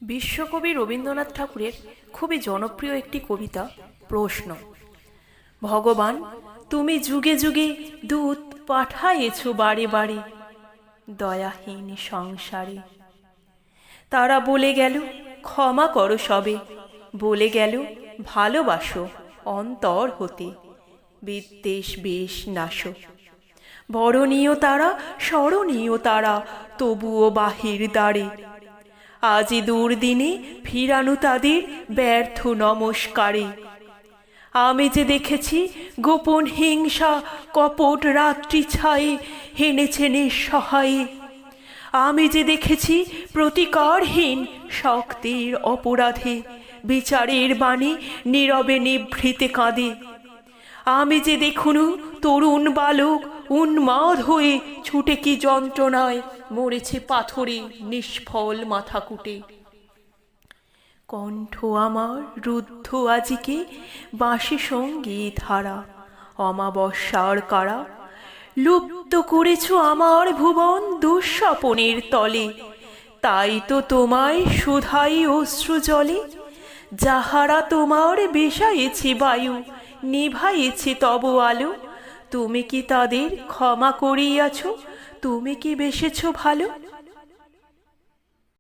বিশ্বকবি রবীন্দ্রনাথ ঠাকুরের খুবই জনপ্রিয় একটি কবিতা প্রশ্ন। ভগবান, তুমি যুগে যুগে দূত পাঠায়েছ বারে বারে দয়াহীন সংসারে। তারা বলে গেল ক্ষমা করো সবে, বলে গেল ভালোবাসো অন্তর হতে, বিদ্বেষ বেশ নাশো। বরণীয় তারা স্মরণীয় তারা, তবুও বাহির দ্বারে আজি দুর্দিনে ফিরানো তাদের ব্যর্থ নমস্কারে। আমি যে দেখেছি গোপন হিংসা কপট রাত্রি ছায়ে হেনেছে নিঃসহায়ে। আমি যে দেখেছি প্রতিকারহীন শক্তির অপরাধে বিচারের বাণী নীরবে নিভৃতে কাঁদে। আমি যে দেখুনু তরুণ বালক উন্মাদ হয়ে ছুটে কি যন্ত্রণায় মরেছে পাথরে নিষ্ফল মাথাকুটে। কণ্ঠ আমার রুদ্ধ আজিকে বাঁশি সঙ্গীত হারা, অমাবস্যার কারা লুপ্ত করেছ আমার ভুবন দুঃস্বপনের তলে। তাই তো তোমায় সুধাই অশ্রু জলে, যাহারা তোমার বিষায়েছে বায়ু নিভাইয়েছে তব আলো। তুমি কি তাদের ক্ষমা করিয়াছ? তুমি কি বেসেছ ভালো?